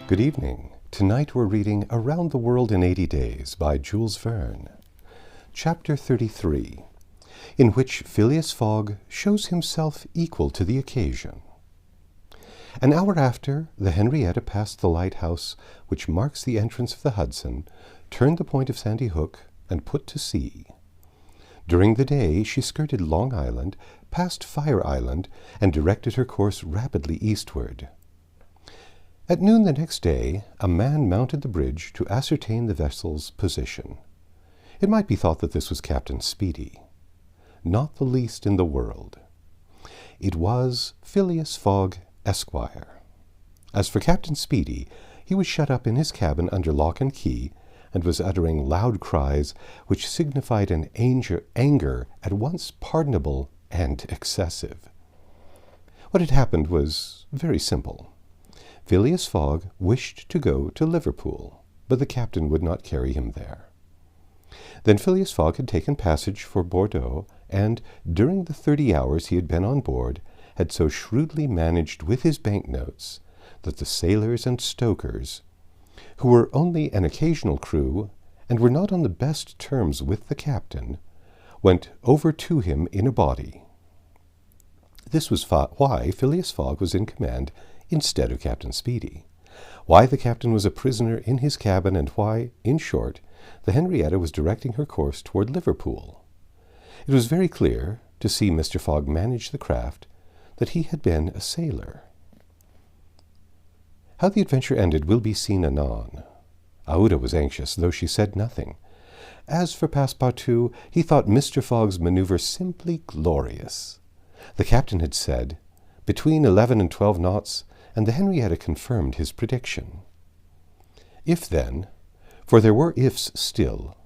Good evening. Tonight we're reading Around the World in 80 Days by Jules Vern, Chapter 33, in which Phileas Fogg shows himself equal to the occasion. An hour after, the Henrietta passed the lighthouse which marks the entrance of the Hudson, turned the point of Sandy Hook, and put to sea. During the day she skirted Long Island, passed Fire Island, and directed her course rapidly eastward. At noon the next day, a man mounted the bridge to ascertain the vessel's position. It might be thought that this was Captain Speedy. Not the least in the world. It was Phileas Fogg, Esquire. As for Captain Speedy, he was shut up in his cabin under lock and key, and was uttering loud cries which signified an anger at once pardonable and excessive. What had happened was very simple. Phileas Fogg wished to go to Liverpool, but the captain would not carry him there. Then Phileas Fogg had taken passage for Bordeaux, and, during the 30 hours he had been on board, had so shrewdly managed with his banknotes that the sailors and stokers, who were only an occasional crew and were not on the best terms with the captain, went over to him in a body. This was why Phileas Fogg was in command instead of Captain Speedy, why the captain was a prisoner in his cabin, and why, in short, the Henrietta was directing her course toward Liverpool. It was very clear, to see Mr. Fogg manage the craft, that he had been a sailor. How the adventure ended will be seen anon. Aouda was anxious, though she said nothing. As for Passepartout, he thought Mr. Fogg's maneuver simply glorious. The captain had said, between 11 and 12 knots, and the Henrietta confirmed his prediction. If then, for there were ifs still,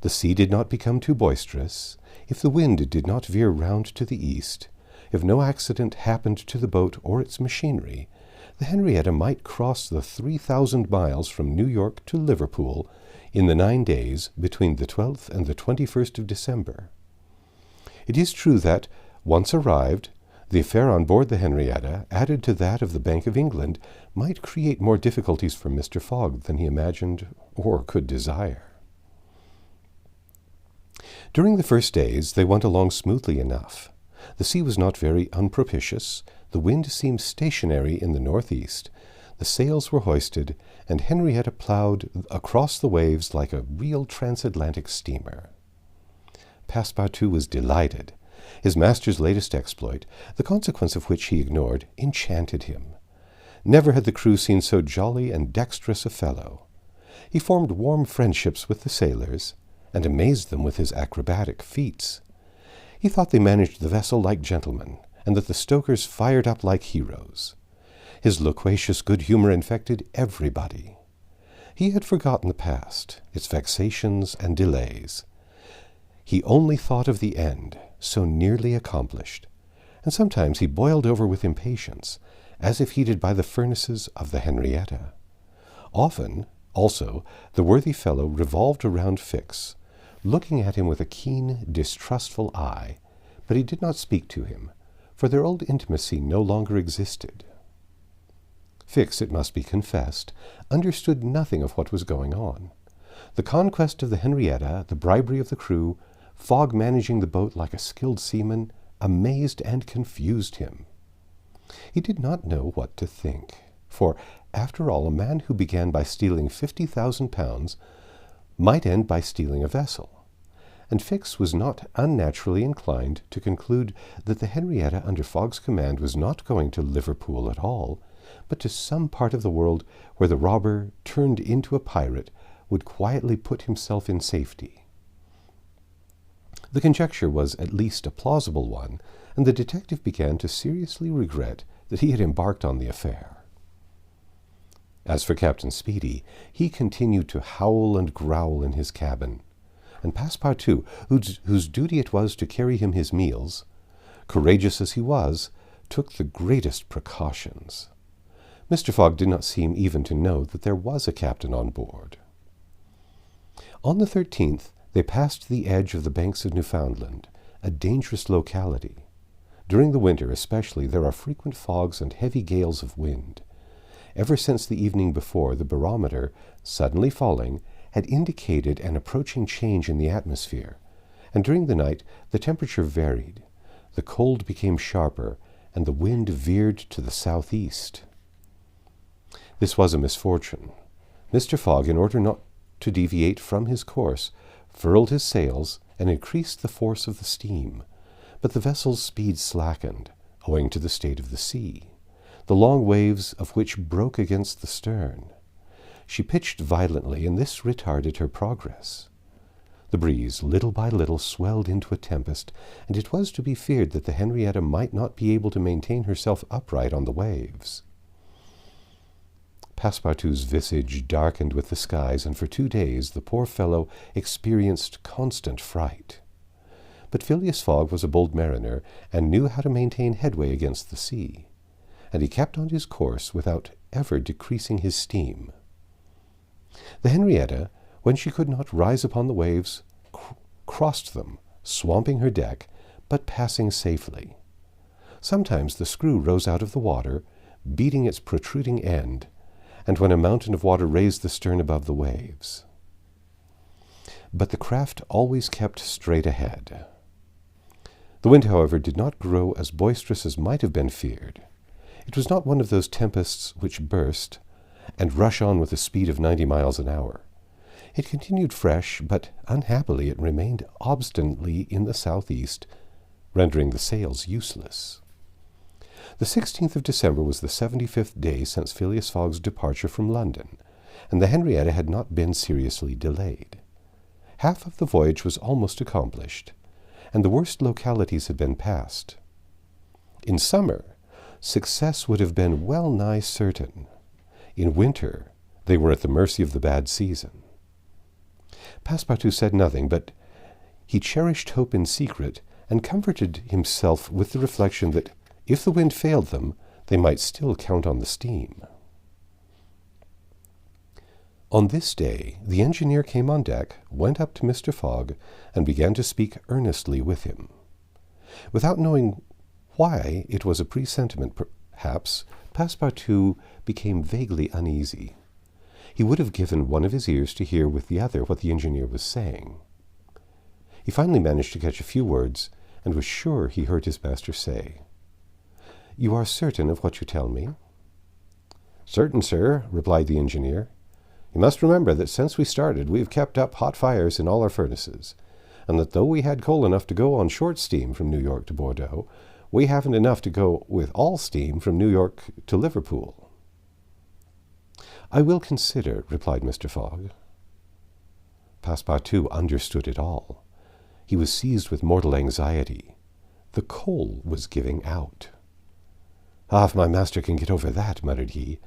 the sea did not become too boisterous, if the wind did not veer round to the east, if no accident happened to the boat or its machinery, the Henrietta might cross the 3,000 miles from New York to Liverpool in the 9 days between the 12th and the 21st of December. It is true that, once arrived, the affair on board the Henrietta, added to that of the Bank of England, might create more difficulties for Mr. Fogg than he imagined or could desire. During the first days they went along smoothly enough. The sea was not very unpropitious, the wind seemed stationary in the northeast, the sails were hoisted, and Henrietta ploughed across the waves like a real transatlantic steamer. Passepartout was delighted. His master's latest exploit, the consequence of which he ignored, enchanted him. Never had the crew seen so jolly and dexterous a fellow. He formed warm friendships with the sailors, and amazed them with his acrobatic feats. He thought they managed the vessel like gentlemen, and that the stokers fired up like heroes. His loquacious good humor infected everybody. He had forgotten the past, its vexations and delays. He only thought of the end, so nearly accomplished, and sometimes he boiled over with impatience, as if heated by the furnaces of the Henrietta. Often, also, the worthy fellow revolved around Fix, looking at him with a keen, distrustful eye, but he did not speak to him, for their old intimacy no longer existed. Fix, it must be confessed, understood nothing of what was going on. The conquest of the Henrietta, the bribery of the crew, Fogg managing the boat like a skilled seaman, amazed and confused him. He did not know what to think, for, after all, a man who began by stealing 50,000 pounds might end by stealing a vessel, and Fix was not unnaturally inclined to conclude that the Henrietta under Fogg's command was not going to Liverpool at all, but to some part of the world where the robber, turned into a pirate, would quietly put himself in safety. The conjecture was at least a plausible one, and the detective began to seriously regret that he had embarked on the affair. As for Captain Speedy, he continued to howl and growl in his cabin, and Passepartout, whose duty it was to carry him his meals, courageous as he was, took the greatest precautions. Mr. Fogg did not seem even to know that there was a captain on board. On the 13th, they passed the edge of the banks of Newfoundland, a dangerous locality. During the winter especially there are frequent fogs and heavy gales of wind. Ever since the evening before, the barometer, suddenly falling, had indicated an approaching change in the atmosphere, and during the night the temperature varied. The cold became sharper, and the wind veered to the southeast. This was a misfortune. Mr. Fogg, in order not to deviate from his course, furled his sails and increased the force of the steam, but the vessel's speed slackened, owing to the state of the sea, the long waves of which broke against the stern. She pitched violently, and this retarded her progress. The breeze, little by little, swelled into a tempest, and it was to be feared that the Henrietta might not be able to maintain herself upright on the waves. Passepartout's visage darkened with the skies, and for 2 days the poor fellow experienced constant fright. But Phileas Fogg was a bold mariner, and knew how to maintain headway against the sea, and he kept on his course without ever decreasing his steam. The Henrietta, when she could not rise upon the waves, crossed them, swamping her deck, but passing safely. Sometimes the screw rose out of the water, beating its protruding end, and when a mountain of water raised the stern above the waves. But the craft always kept straight ahead. The wind, however, did not grow as boisterous as might have been feared. It was not one of those tempests which burst and rush on with a speed of 90 miles an hour. It continued fresh, but unhappily it remained obstinately in the southeast, rendering the sails useless. The 16th of December was the 75th day since Phileas Fogg's departure from London, and the Henrietta had not been seriously delayed. Half of the voyage was almost accomplished, and the worst localities had been passed. In summer, success would have been well nigh certain. In winter, they were at the mercy of the bad season. Passepartout said nothing, but he cherished hope in secret, and comforted himself with the reflection that if the wind failed them, they might still count on the steam. On this day, the engineer came on deck, went up to Mr. Fogg, and began to speak earnestly with him. Without knowing why, it was a presentiment, perhaps, Passepartout became vaguely uneasy. He would have given one of his ears to hear with the other what the engineer was saying. He finally managed to catch a few words, and was sure he heard his master say, "You are certain of what you tell me?" "Certain, sir," replied the engineer. "You must remember that since we started we have kept up hot fires in all our furnaces, and that though we had coal enough to go on short steam from New York to Bordeaux, we haven't enough to go with all steam from New York to Liverpool." "I will consider," replied Mr. Fogg. Passepartout understood it all. He was seized with mortal anxiety. The coal was giving out. "Ah, if my master can get over that," muttered he,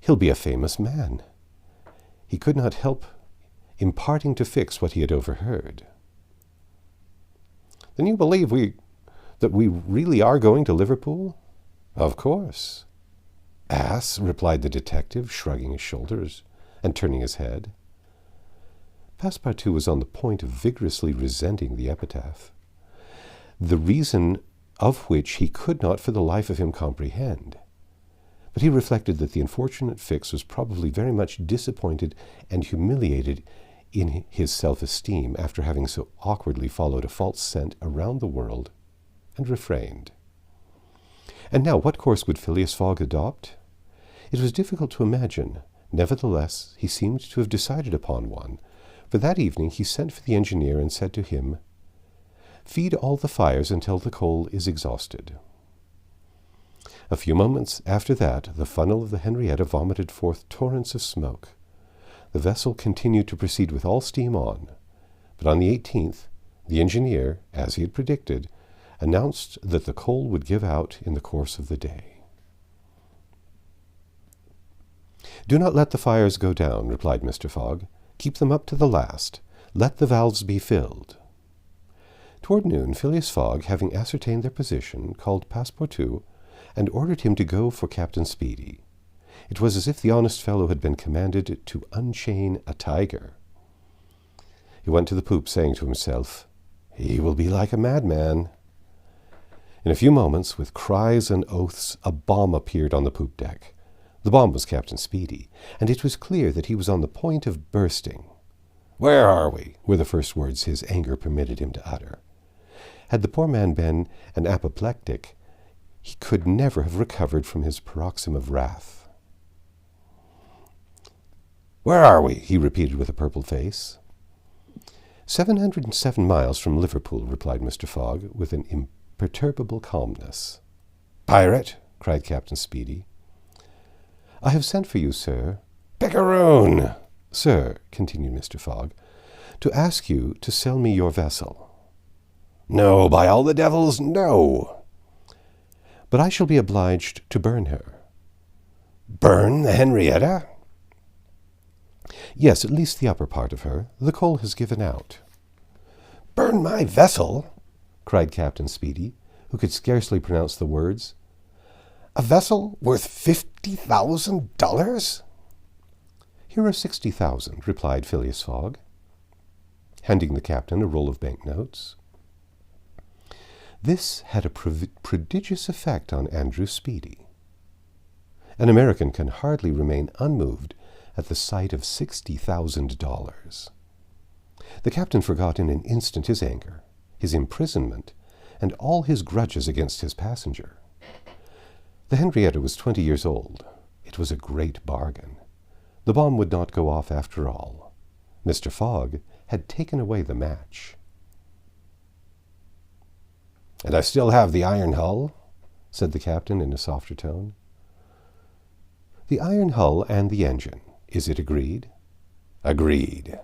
"he'll be a famous man." He could not help imparting to Fix what he had overheard. "Then you believe that we really are going to Liverpool?" "Of course." "Ass," replied the detective, shrugging his shoulders and turning his head. Passepartout was on the point of vigorously resenting the epitaph, the reason of which he could not for the life of him comprehend. But he reflected that the unfortunate Fix was probably very much disappointed and humiliated in his self-esteem after having so awkwardly followed a false scent around the world, and refrained. And now, what course would Phileas Fogg adopt? It was difficult to imagine. Nevertheless, he seemed to have decided upon one, for that evening he sent for the engineer and said to him, "Feed all the fires until the coal is exhausted." A few moments after that, the funnel of the Henrietta vomited forth torrents of smoke. The vessel continued to proceed with all steam on, but on the 18th, the engineer, as he had predicted, announced that the coal would give out in the course of the day. "Do not let the fires go down," replied Mr. Fogg. "Keep them up to the last. Let the valves be filled." Toward noon, Phileas Fogg, having ascertained their position, called Passepartout and ordered him to go for Captain Speedy. It was as if the honest fellow had been commanded to unchain a tiger. He went to the poop, saying to himself, "He will be like a madman." In a few moments, with cries and oaths, a bomb appeared on the poop deck. The bomb was Captain Speedy, and it was clear that he was on the point of bursting. "Where are we?" were the first words his anger permitted him to utter. Had the poor man been an apoplectic, he could never have recovered from his paroxysm of wrath. "Where are we?" he repeated with a purple face. 707 miles from Liverpool," replied Mr. Fogg, with an imperturbable calmness. "Pirate!" cried Captain Speedy. "I have sent for you, sir." "Picaroon!" "Sir," continued Mr. Fogg, "to ask you to sell me your vessel." "No, by all the devils, no!" "But I shall be obliged to burn her." "Burn the Henrietta?" "Yes, at least the upper part of her. The coal has given out." "Burn my vessel?" cried Captain Speedy, who could scarcely pronounce the words. "A vessel worth $50,000? "Here are 60,000, replied Phileas Fogg, handing the captain a roll of banknotes. This had a prodigious effect on Andrew Speedy. An American can hardly remain unmoved at the sight of $60,000. The captain forgot in an instant his anger, his imprisonment, and all his grudges against his passenger. The Henrietta was 20 years old. It was a great bargain. The bomb would not go off after all. Mr. Fogg had taken away the match. "And I still have the iron hull?" said the captain in a softer tone. "The iron hull and the engine. Is it agreed?" "Agreed."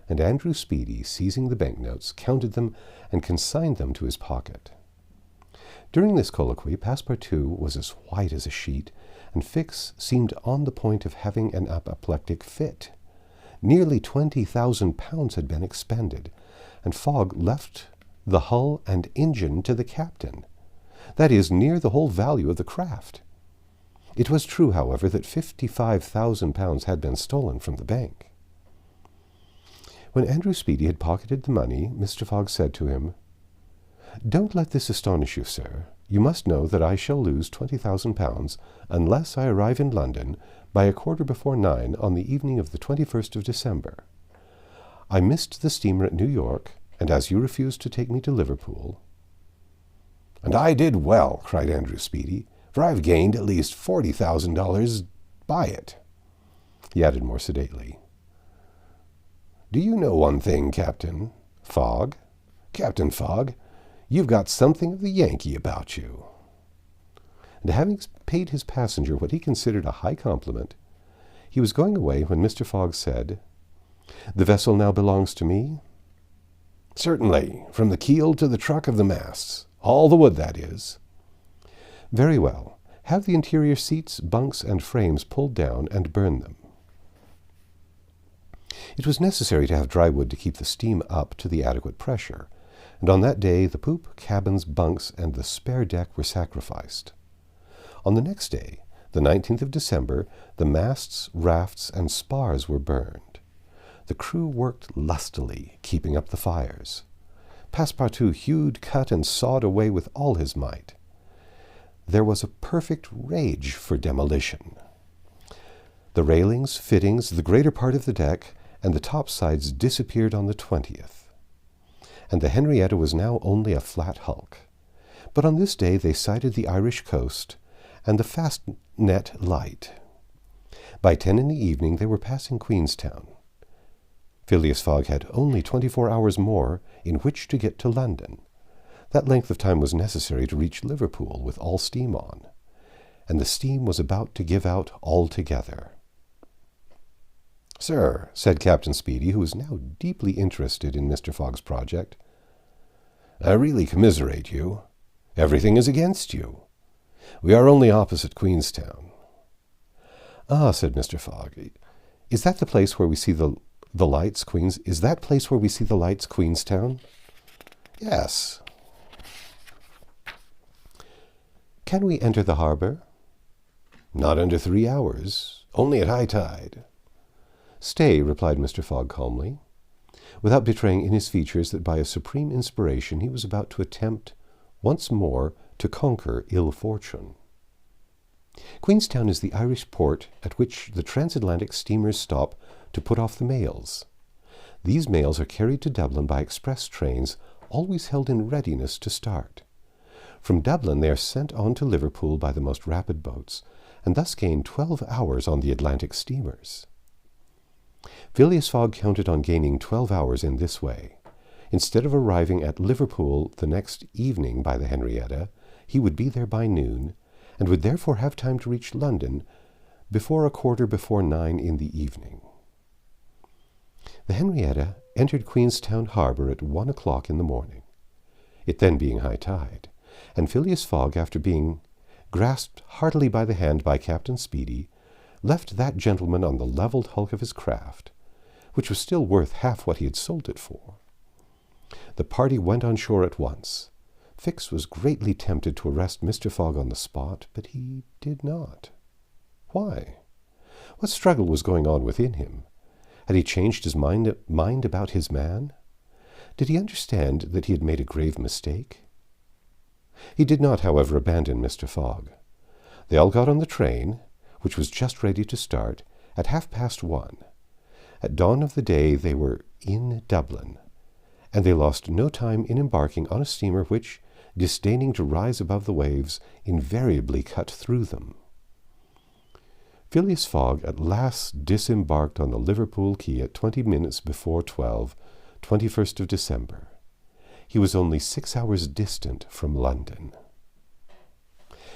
And Andrew Speedy, seizing the banknotes, counted them and consigned them to his pocket. During this colloquy, Passepartout was as white as a sheet, and Fix seemed on the point of having an apoplectic fit. Nearly £20,000 had been expended, and Fogg left the hull and engine to the captain. That is, near the whole value of the craft. It was true, however, that £55,000 had been stolen from the bank. When Andrew Speedy had pocketed the money, Mr. Fogg said to him, "Don't let this astonish you, sir. You must know that I shall lose £20,000 unless I arrive in London by 9:15 on the evening of the 21st of December. I missed the steamer at New York, and as you refused to take me to Liverpool—" "And I did well," cried Andrew Speedy, "for I've gained at least $40,000 by it." He added more sedately, "Do you know one thing, Captain Fogg? Captain Fogg, you've got something of the Yankee about you." And having paid his passenger what he considered a high compliment, he was going away when Mr. Fogg said, "The vessel now belongs to me?" "Certainly, from the keel to the truck of the masts. All the wood, that is." "Very well. Have the interior seats, bunks, and frames pulled down, and burn them." It was necessary to have dry wood to keep the steam up to the adequate pressure, and on that day the poop, cabins, bunks, and the spare deck were sacrificed. On the next day, the 19th of December, the masts, rafts, and spars were burned. The crew worked lustily, keeping up the fires. Passepartout hewed, cut, and sawed away with all his might. There was a perfect rage for demolition. The railings, fittings, the greater part of the deck, and the topsides disappeared on the 20th. And the Henrietta was now only a flat hulk. But on this day they sighted the Irish coast and the Fastnet Light. By 10 in the evening they were passing Queenstown. Phileas Fogg had only 24 hours more in which to get to London. That length of time was necessary to reach Liverpool with all steam on, and the steam was about to give out altogether. "Sir," said Captain Speedy, who was now deeply interested in Mr. Fogg's project, "I really commiserate you. Everything is against you. We are only opposite Queenstown." "Ah," said Mr. Fogg, "is that the place where we see the lights, Is that place where we see the lights, Queenstown?" "Yes." "Can we enter the harbor?" "Not under 3 hours. Only at high tide." "Stay," replied Mr. Fogg calmly, without betraying in his features that by a supreme inspiration he was about to attempt once more to conquer ill fortune. Queenstown is the Irish port at which the transatlantic steamers stop to put off the mails. These mails are carried to Dublin by express trains, always held in readiness to start. From Dublin they are sent on to Liverpool by the most rapid boats, and thus gain 12 hours on the Atlantic steamers. Phileas Fogg counted on gaining 12 hours in this way. Instead of arriving at Liverpool the next evening by the Henrietta, he would be there by noon, and would therefore have time to reach London before 9:15 in the evening. The Henrietta entered Queenstown harbour at 1 o'clock in the morning, it then being high tide, and Phileas Fogg, after being grasped heartily by the hand by Captain Speedy, left that gentleman on the levelled hulk of his craft, which was still worth half what he had sold it for. The party went on shore at once. Fix was greatly tempted to arrest Mr. Fogg on the spot, but he did not. Why? What struggle was going on within him? Had he changed his mind about his man? Did he understand that he had made a grave mistake? He did not, however, abandon Mr. Fogg. They all got on the train, which was just ready to start, at 1:30. At dawn of the day they were in Dublin, and they lost no time in embarking on a steamer which, disdaining to rise above the waves, invariably cut through them. Phileas Fogg at last disembarked on the Liverpool quay at 20 minutes before 12, 21st of December. He was only 6 hours distant from London.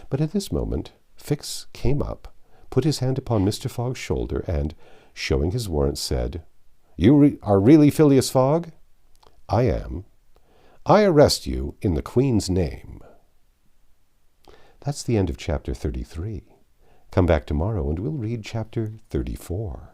But at this moment Fix came up, put his hand upon Mr. Fogg's shoulder, and, showing his warrant, said, "You are really Phileas Fogg?" "I am." "I arrest you in the Queen's name." That's the end of chapter 33. Come back tomorrow and we'll read chapter 34.